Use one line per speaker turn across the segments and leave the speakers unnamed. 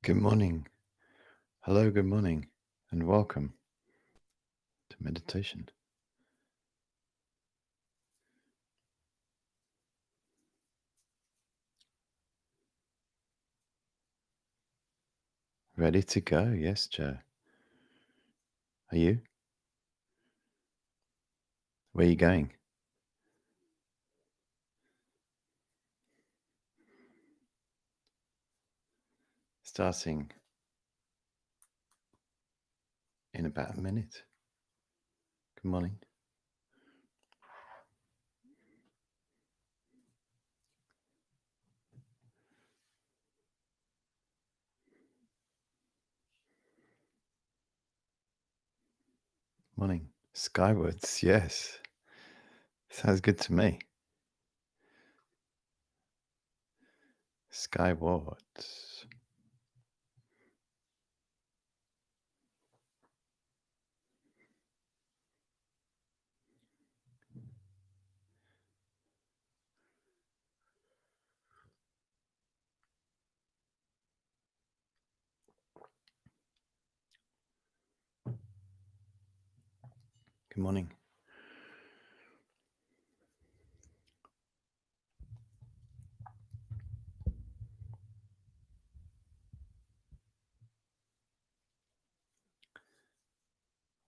Good morning. Hello, good morning, and welcome to meditation. Ready to go? Yes, Joe. Are you? Where are you going? Starting in about a minute. Good morning. Morning. Skywards, yes. Sounds good to me. Skywards. Good morning.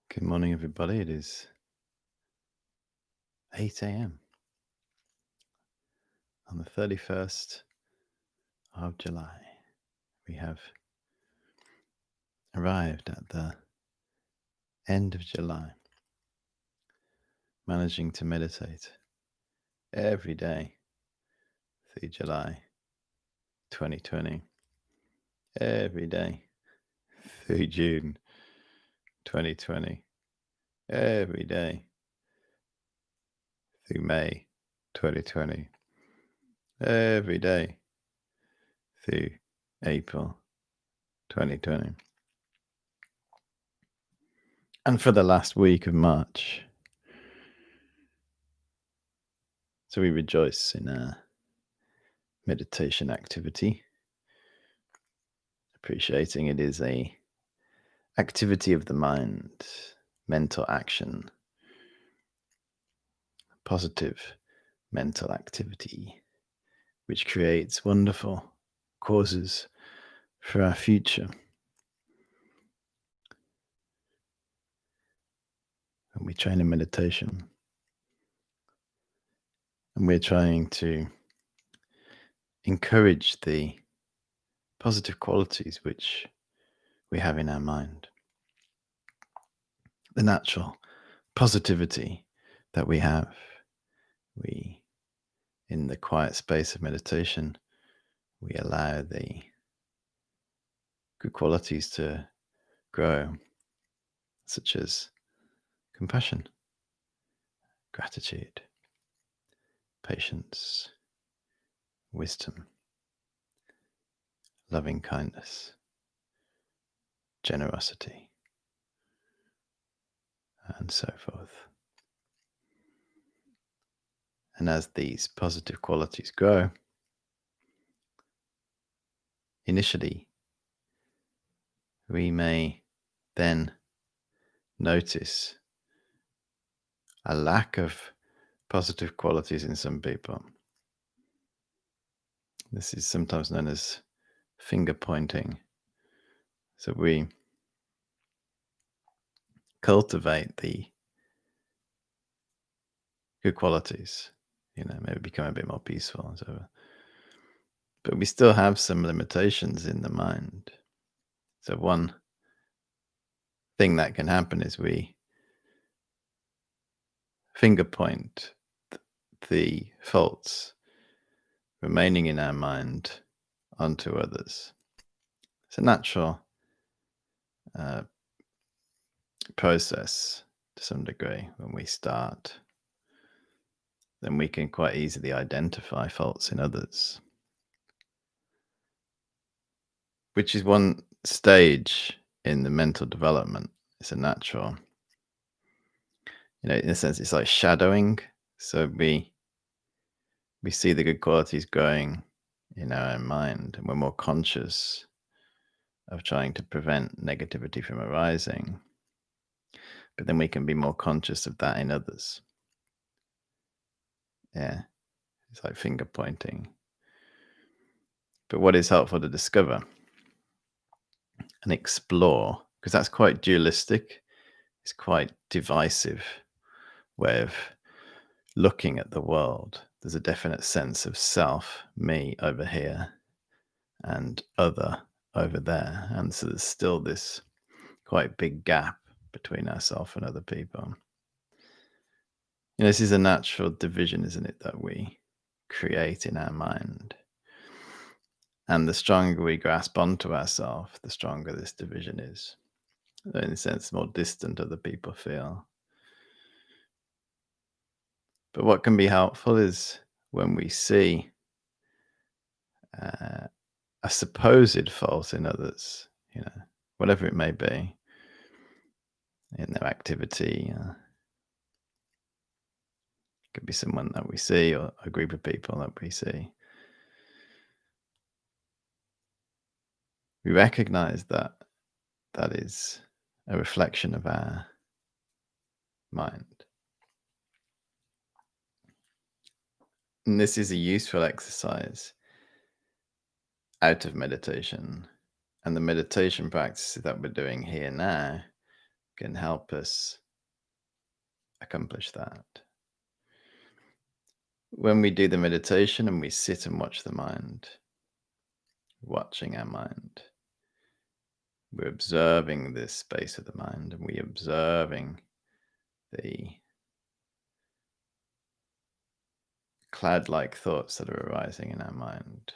Good morning, everybody. It is 8 a.m. on the 31st of July. We have arrived at the end of July, managing to meditate every day through July 2020, every day through June 2020, every day through May 2020, every day through April 2020. And for the last week of March. So we rejoice in our meditation activity, appreciating it is a activity of the mind, mental action, positive mental activity, which creates wonderful causes for our future. And we train in meditation, and we're trying to encourage the positive qualities which we have in our mind, the natural positivity that we have. We, in the quiet space of meditation, we allow the good qualities to grow, such as compassion, gratitude, patience, wisdom, loving kindness, generosity, and so forth. And as these positive qualities grow, initially, we may then notice a lack of positive qualities in some people. This is sometimes known as finger pointing. So we cultivate the good qualities, maybe become a bit more peaceful and so on. But we still have some limitations in the mind. So one thing that can happen is we finger point the faults remaining in our mind onto others. It's a natural process to some degree. When we start, then we can quite easily identify faults in others, which is one stage in the mental development. It's a natural, in a sense, it's like shadowing. So we see the good qualities growing in our own mind, and we're more conscious of trying to prevent negativity from arising. But then we can be more conscious of that in others. Yeah, it's like finger pointing. But what is helpful to discover and explore, because that's quite dualistic, it's quite divisive way of looking at the world. There's a definite sense of self, me over here, and other over there. And so there's still this quite big gap between ourselves and other people. This is a natural division, isn't it, that we create in our mind. And the stronger we grasp onto ourselves, the stronger this division is. In a sense, the more distant other people feel. But what can be helpful is when we see a supposed fault in others, whatever it may be, in their activity. Could be someone that we see or a group of people that we see. We recognize that that is a reflection of our mind. And this is a useful exercise out of meditation. And the meditation practices that we're doing here now can help us accomplish that. When we do the meditation and we sit and watch the mind, watching our mind, we're observing this space of the mind, and we're observing the cloud-like thoughts that are arising in our mind,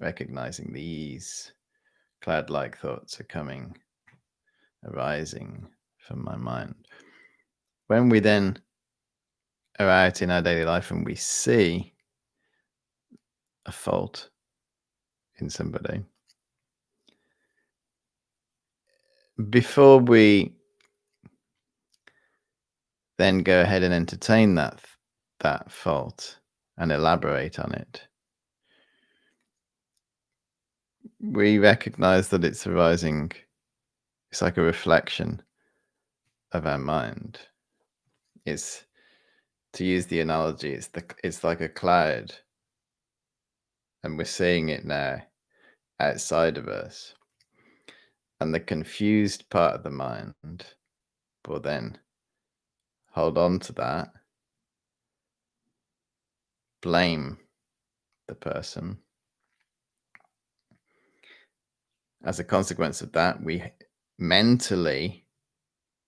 recognizing these cloud-like thoughts are arising from my mind. When we then are out in our daily life and we see a fault in somebody, before we then go ahead and entertain that fault and elaborate on it, we recognize that it's arising. It's like a reflection of our mind. It's, to use the analogy, it's like a cloud, and we're seeing it now outside of us. And the confused part of the mind will then hold on to that, blame the person. As a consequence of that, we mentally,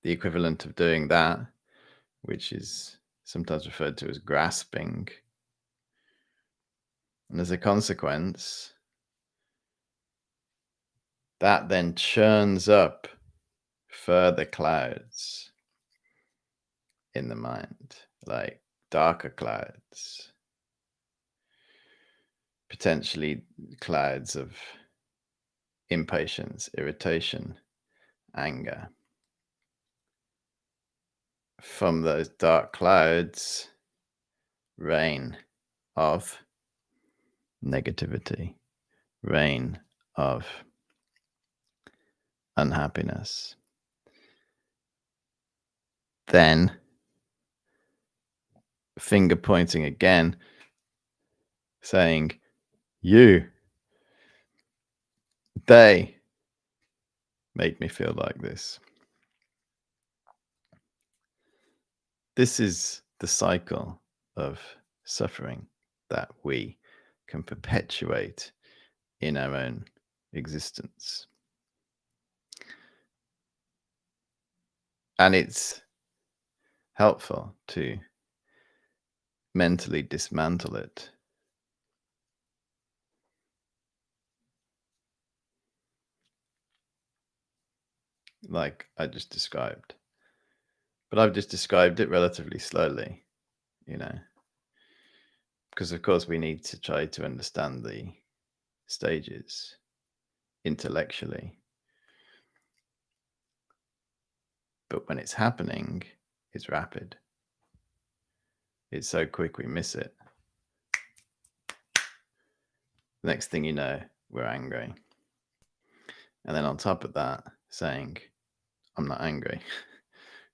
the equivalent of doing that, which is sometimes referred to as grasping. And as a consequence, that then churns up further clouds in the mind, like darker clouds, potentially clouds of impatience, irritation, anger. From those dark clouds, rain of negativity, rain of unhappiness. Then, finger pointing again, saying, they made me feel like this. This is the cycle of suffering that we can perpetuate in our own existence. And it's helpful to mentally dismantle it. Like I just described. But I've just described it relatively slowly, because of course we need to try to understand the stages intellectually. But when it's happening, it's rapid. It's so quick we miss it. The next thing you know, we're angry. And then on top of that, saying, I'm not angry,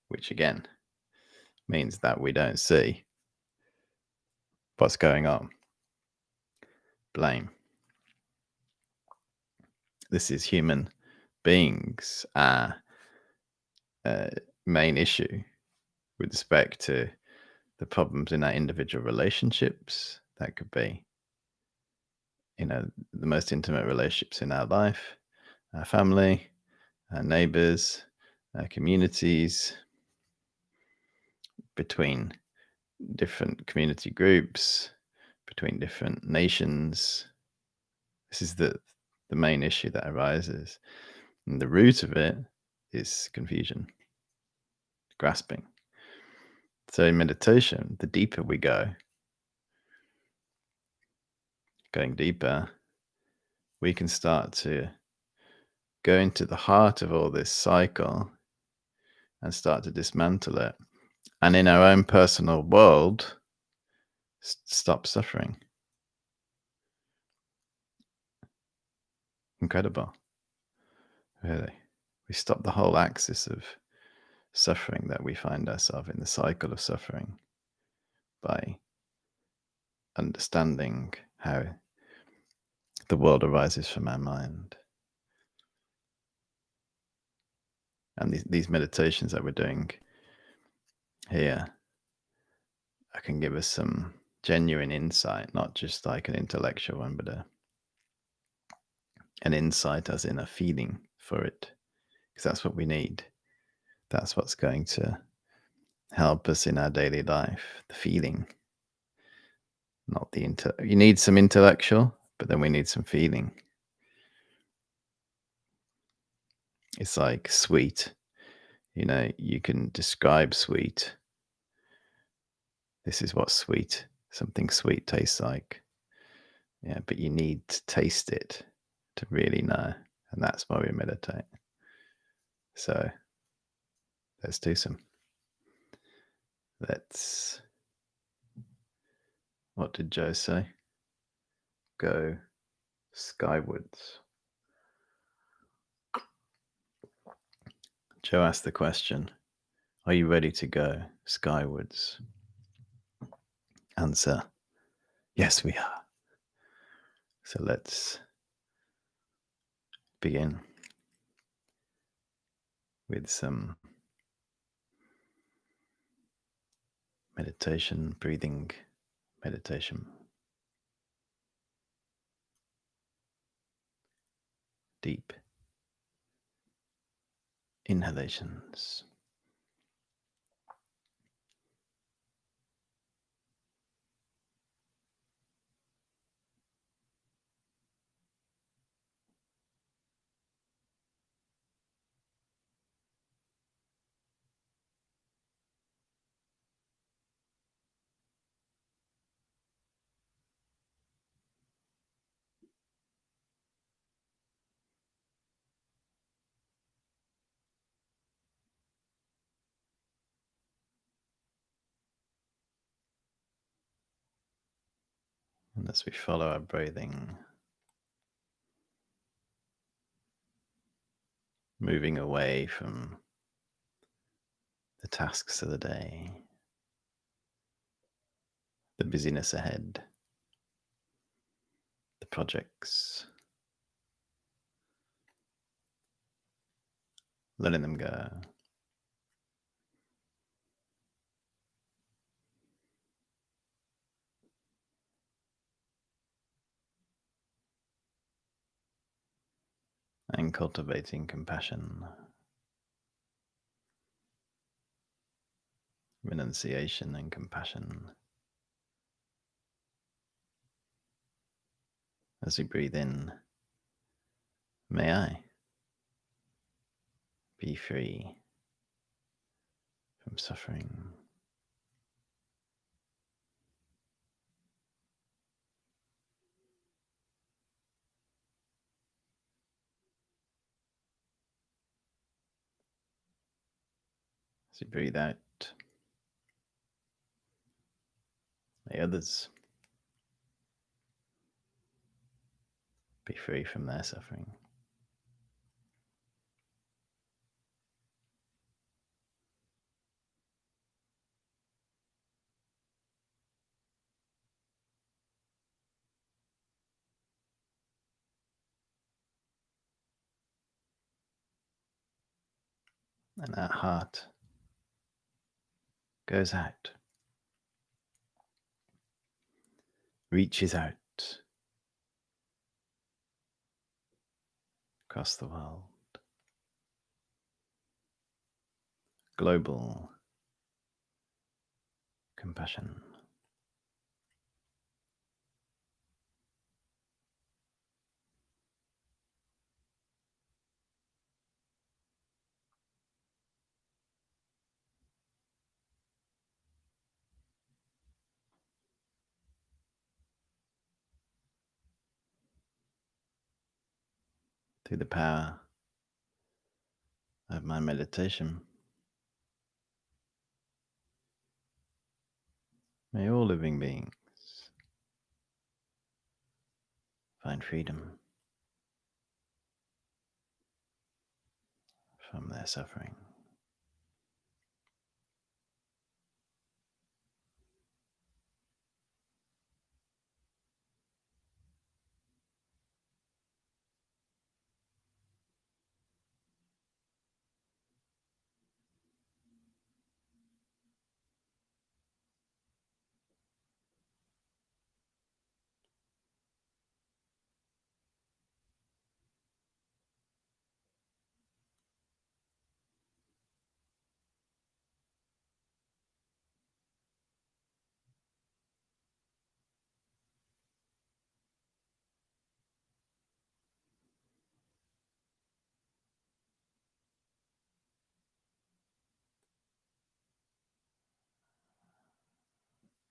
which again means that we don't see what's going on. Blame. This is human beings' main issue with respect to the problems in our individual relationships. That could be, the most intimate relationships in our life, our family, our neighbors, our communities, between different community groups, between different nations. This is the main issue that arises. And the root of it is confusion, grasping. So in meditation, the deeper we go, going deeper, we can start to go into the heart of all this cycle and start to dismantle it. And in our own personal world, stop suffering. Incredible. Really. We stop the whole axis of suffering that we find ourselves in, the cycle of suffering, by understanding how the world arises from our mind. And these meditations that we're doing here can give us some genuine insight, not just like an intellectual one, but an insight as in a feeling for it, because that's what we need. That's what's going to help us in our daily life, the feeling, not the you need some intellectual, but then we need some feeling. It's like sweet. You can describe sweet. This is what something sweet tastes like. Yeah, but you need to taste it to really know. And that's why we meditate. So let's do some. What did Joe say? Go skywards. Joe asked the question, are you ready to go skywards? Answer, yes, we are. So let's begin with some meditation, breathing meditation. Deep inhalations. And as we follow our breathing, moving away from the tasks of the day, the busyness ahead, the projects, letting them go. And cultivating compassion, renunciation and compassion. As we breathe in, may I be free from suffering. As we breathe out, may others be free from their suffering. And our heart goes out, reaches out across the world. Global compassion. Through the power of my meditation, may all living beings find freedom from their suffering.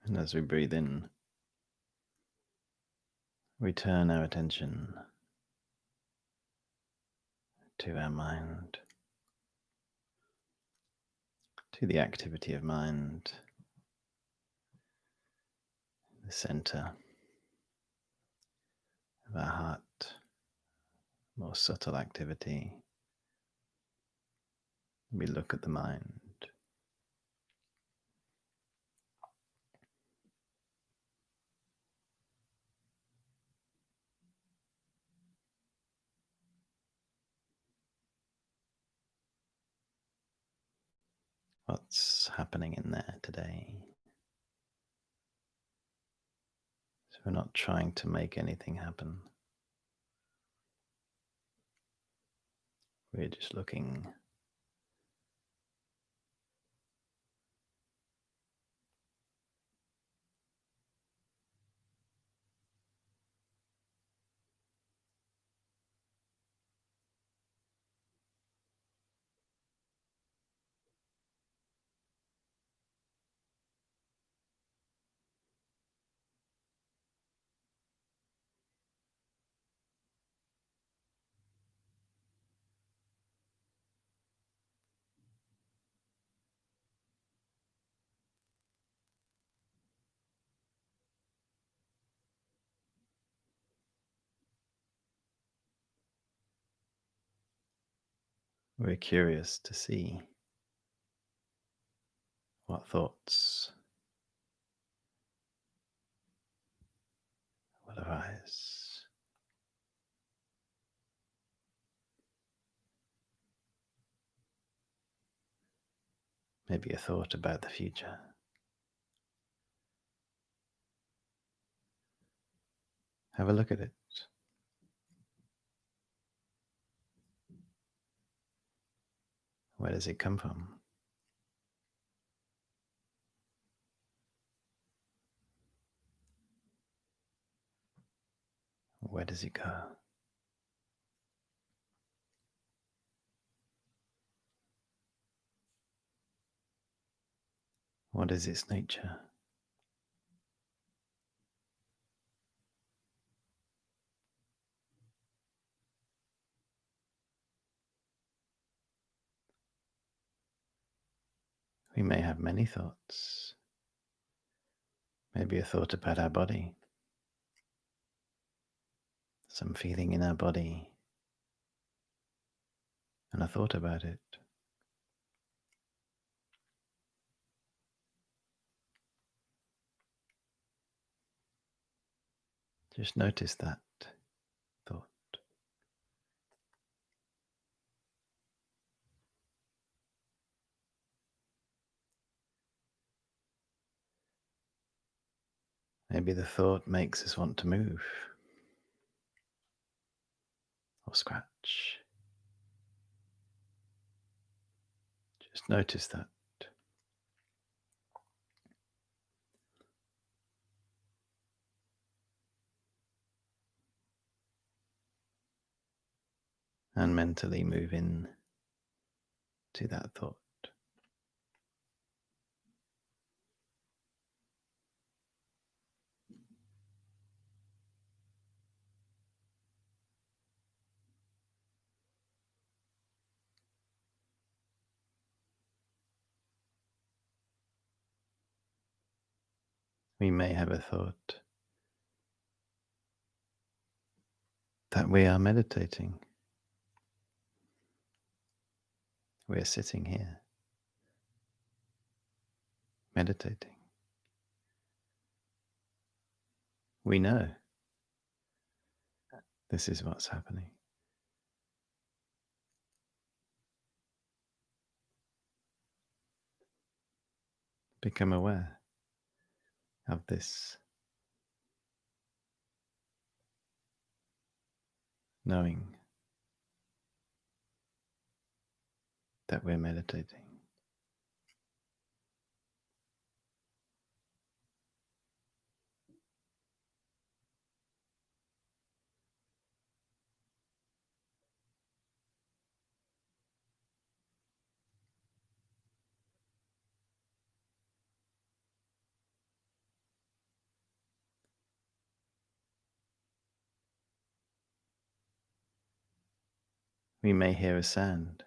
And as we breathe in, we turn our attention to our mind, to the activity of mind, the center of our heart, more subtle activity. We look at the mind. What's happening in there today? So we're not trying to make anything happen. We're just looking. We're curious to see what thoughts will arise. Maybe a thought about the future. Have a look at it. Where does it come from? Where does it go? What is its nature? We may have many thoughts. Maybe a thought about our body, some feeling in our body, and a thought about it. Just notice that thought. Maybe the thought makes us want to move or scratch. Just notice that. And mentally move in to that thought. We may have a thought that we are meditating. We are sitting here meditating. We know this is what's happening. Become aware of this, knowing that we're meditating. We may hear a sound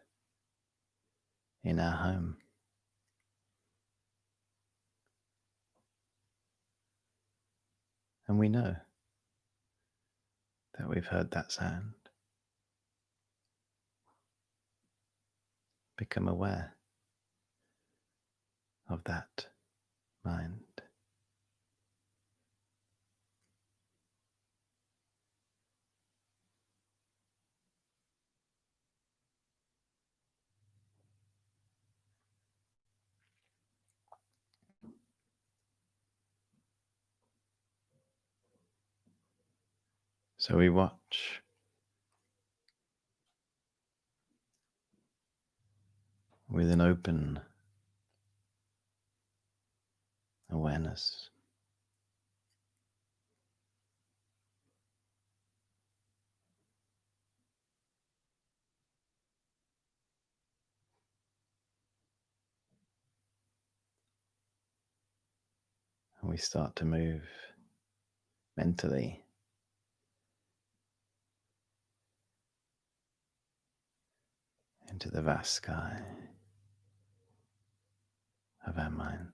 in our home. And we know that we've heard that sound. Become aware of that mind. So we watch with an open awareness. And we start to move mentally into the vast sky of our mind.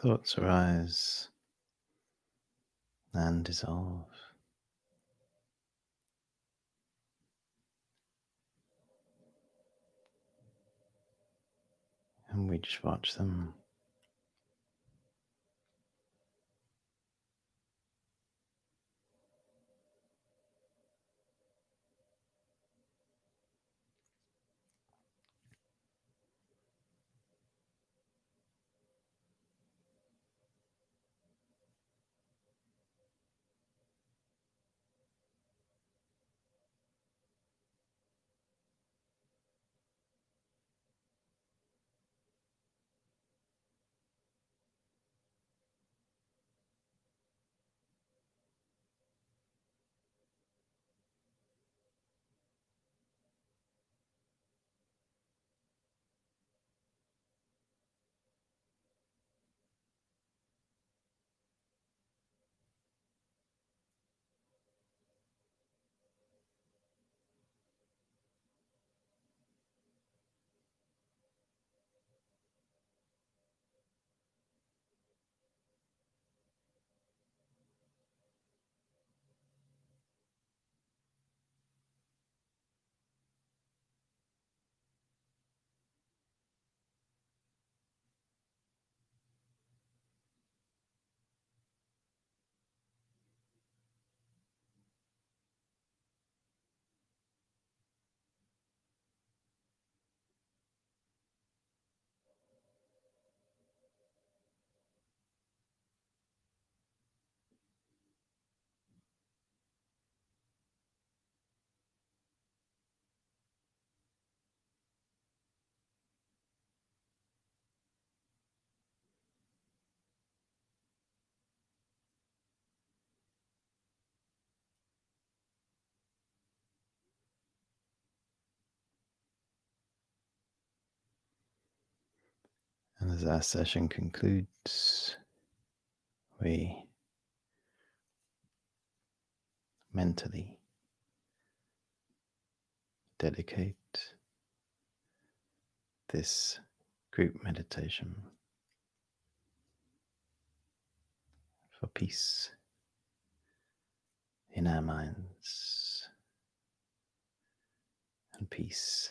Thoughts arise and dissolve, and we just watch them. And as our session concludes, we mentally dedicate this group meditation for peace in our minds and peace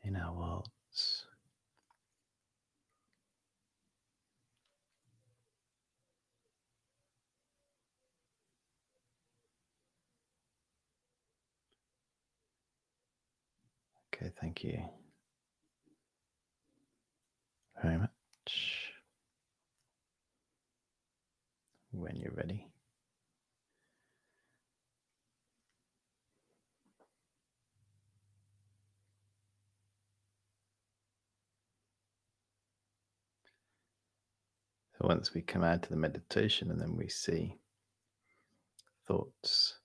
in our worlds. Okay, thank you very much. When you're ready, so once we come out of the meditation and then we see thoughts,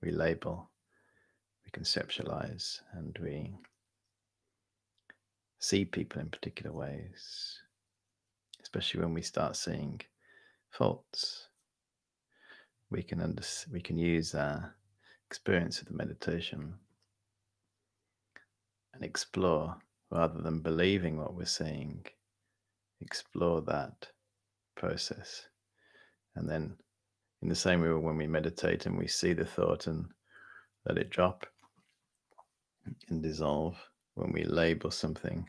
we label, we conceptualize, and we see people in particular ways, especially when we start seeing faults. We can use our experience of the meditation and explore, rather than believing what we're seeing, explore that process. And then in the same way, when we meditate and we see the thought and let it drop and dissolve, when we label something,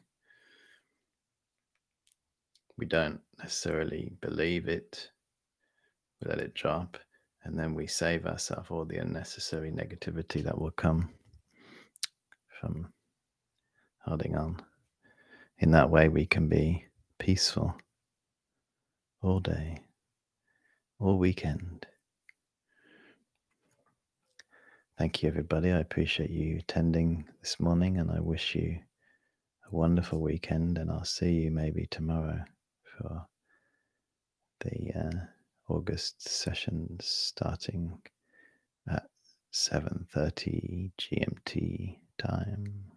we don't necessarily believe it, we let it drop, and then we save ourselves all the unnecessary negativity that will come from holding on. In that way, we can be peaceful all day, all weekend. Thank you, everybody. I appreciate you attending this morning, and I wish you a wonderful weekend. And I'll see you maybe tomorrow for the August sessions starting at 7:30 GMT time.